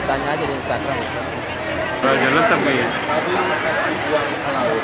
tanya aja di Instagram. Raja letap ya. Tadi satu buang ke laut.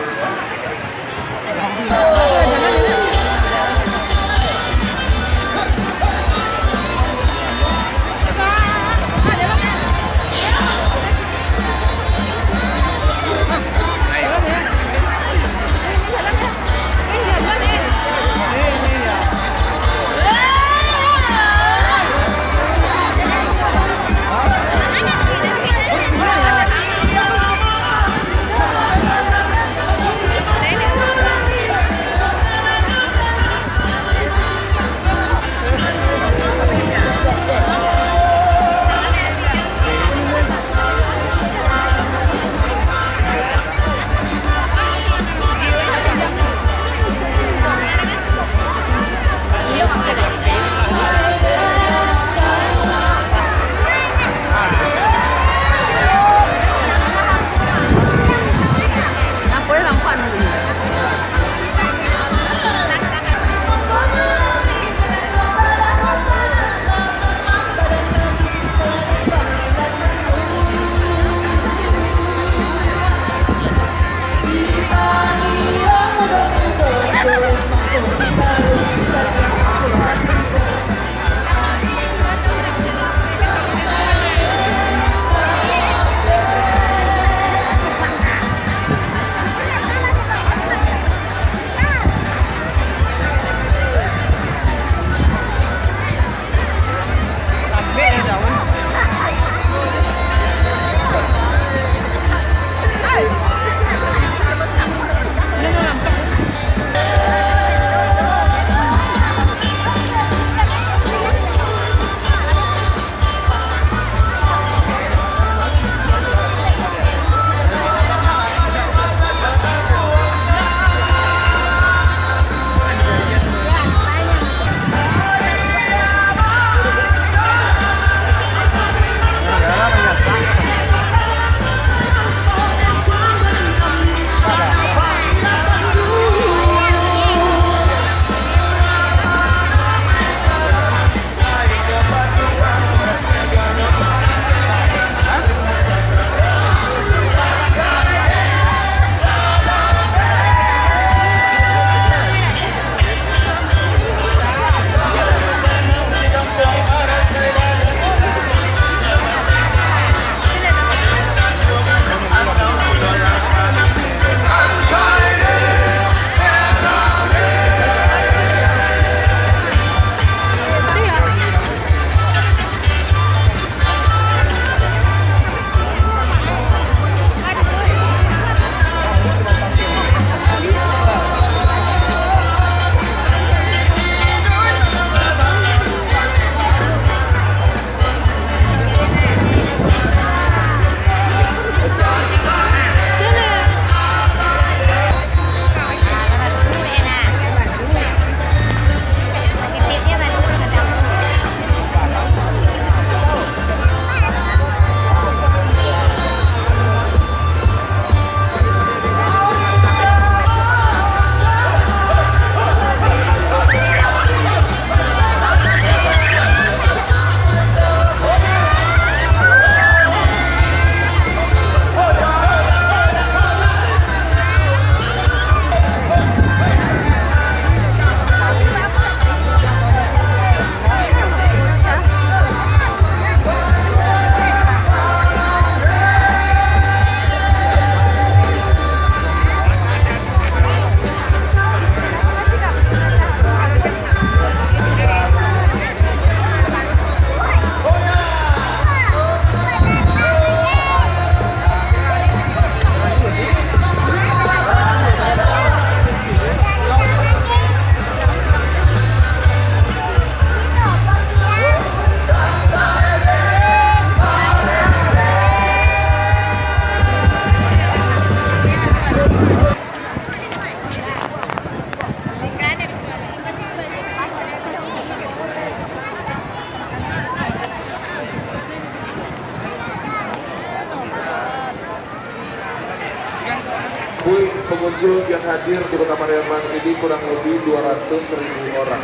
pengunjung yang hadir di Kota Pariaman ini kurang lebih 200.000 orang.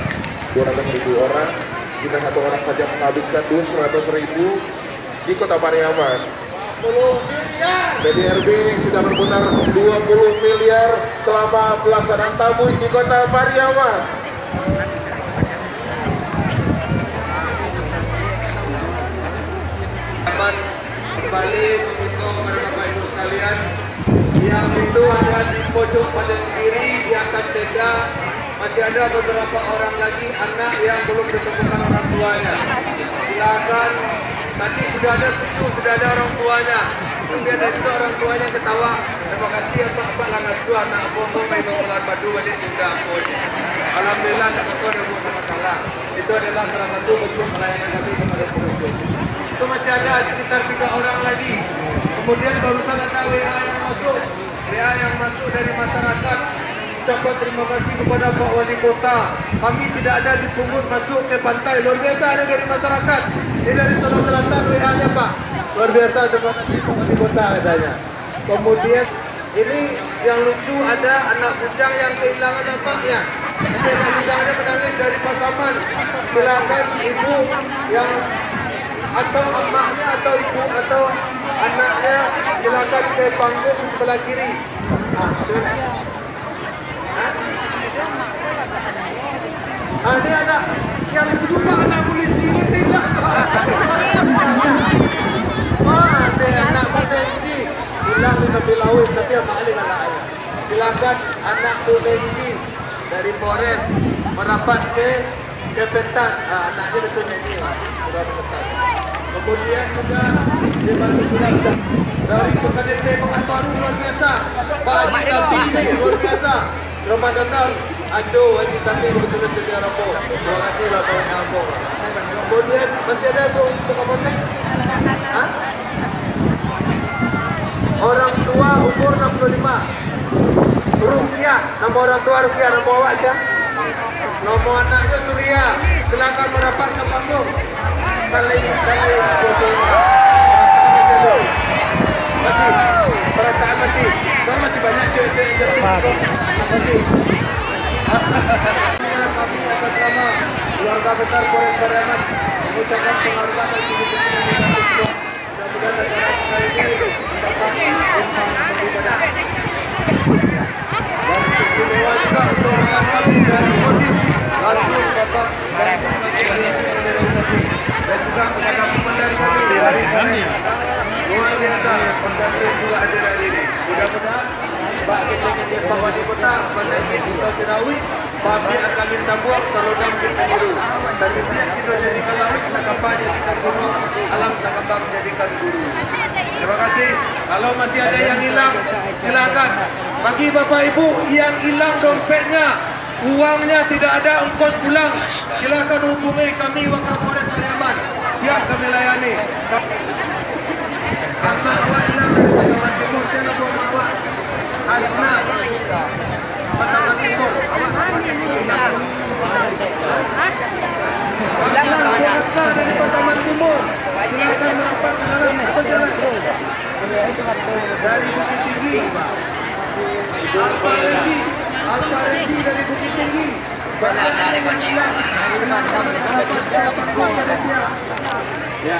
200.000 orang. Jika satu orang saja menghabiskan duit 100.000, di Kota Pariaman. 10 miliar. PDRB sudah berputar 20 miliar selama pelaksanaan tabuh di Kota Pariaman. Kembali menghimbau kepada Bapak Ibu sekalian, yang itu ada di pojok paling kiri di atas tenda, masih ada beberapa orang lagi anak yang belum ditemukan orang tuanya. Silakan, tadi sudah ada 7, sudah ada orang tuanya, tapi ada juga orang tuanya ketawa. Terima kasih ya Pak Langasu, anak bohong memang ular badu balik juga ampun. Alhamdulillah tak ada buat masalah. Itu adalah salah satu bentuk pelayanan kami kepada pengunjung. Itu masih ada sekitar 3 orang lagi. Kemudian barusan ada WA yang masuk dari masyarakat. Ucapkan terima kasih kepada Pak Wali Kota. Kami tidak ada dipungut masuk ke pantai. Luar biasa ada dari masyarakat. Ini dari Solo Selatan WA-nya Pak. Luar biasa, terima kasih Pak Wali Kota katanya. Kemudian ini yang lucu, ada anak bujang yang kehilangan anaknya. Jadi anak bujangnya menangis dari Pasaman. Silakan ibu yang atau emaknya atau ibu atau anaknya silakan ke panggung sebelah kiri. Ini anak yang lucu Pak, anak polisi ini tidak. Ini anak potensi hilang di tepi laut tapi yang balik anaknya. Silakan anak potensi dari Polres merapat ke pentas. Anaknya bisa nyanyi sudah di pentas. Kemudian juga dia masuk juga dari PKDP Pekanbaru, luar biasa. Pak Haji Tambi ini luar biasa. Selamat datang Aco Haji Tambi kebetulan sedia Rambo. Terima kasih lah Pak Rambo. Kemudian masih ada Bu Kapolsek. Orang tua umur 65. Rukiah, nama orang tua Rukiah, nama awak siapa? Nama anaknya Surya. Silakan merapat ke panggung. Kali perasaan masih ada, perasaan masih, soalnya masih banyak cewek-cewek yang cantik juga, masih. Kami atas nama keluarga besar Polres Pariaman mengucapkan penghargaan dan dukungan untuk mudah-mudahan acara kita ini mendapat imbang beribadah. Dan istimewa juga untuk rekan kami dari Kodim, langsung Bapak dan dan juga kepada komandan kami dari luar biasa, komandan juga hadir hari ini. Mudah-mudahan Pak Kece-Kece Pak Wali Kota, Pendaki Usaha Sirawi, Pak Biar Kalin Tambuak, Salodam kita biru. Selanjutnya kita jadikan lawik, Sakapa jadikan gunung, Alam Takapa menjadikan guru. Terima kasih. Kalau masih ada yang hilang, silakan. Bagi Bapak Ibu yang hilang dompetnya, uangnya tidak ada ongkos pulang, silakan hubungi kami Wakapolres Pariaman. Siap kami layani. Anak awak hilang dari Pasaman Timur, saya nak buat awak. Asna, Pasaman Timur. Awak Asna dari Pasaman Timur. Silakan merapat ke dalam. Apa salah? Dari Bukit Tinggi. Alparesi dari Bukit Tinggi. Ya.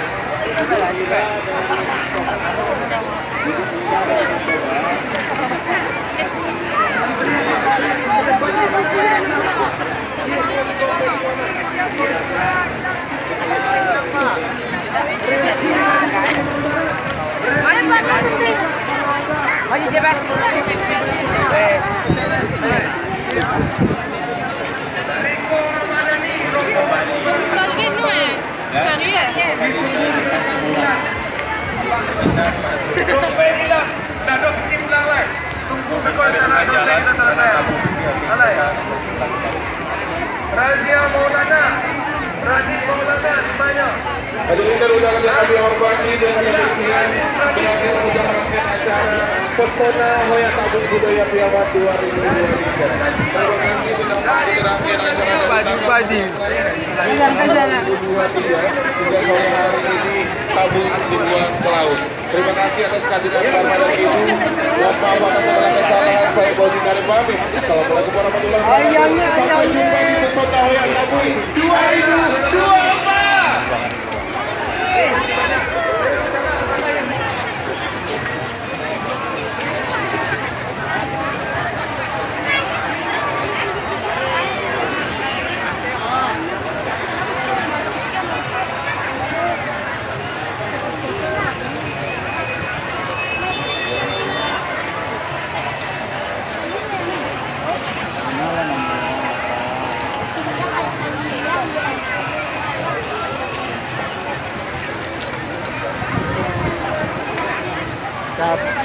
Dompet hilang, dah dompet hilang lah. Tunggu suasana selesai kita selesai. Alay. Razia Maulana, Radit Maulana di mana? Hadirin dan undangan yang kami hormati dengan demikian berakhir sudah rangkaian acara Pesona Hoya Tabuh Budaya Tiawan 2023. Terima kasih sudah mengikuti rangkaian acara Padi. hingga sore hari ini tabuh dibuang ke laut. Terima kasih atas kehadiran Bapak dan Ibu. Mohon maaf atas segala kesalahan saya Boji dari pamit. Assalamualaikum warahmatullahi wabarakatuh. Sampai jumpa di Pesona Hoya Tabuh 2024. Hah?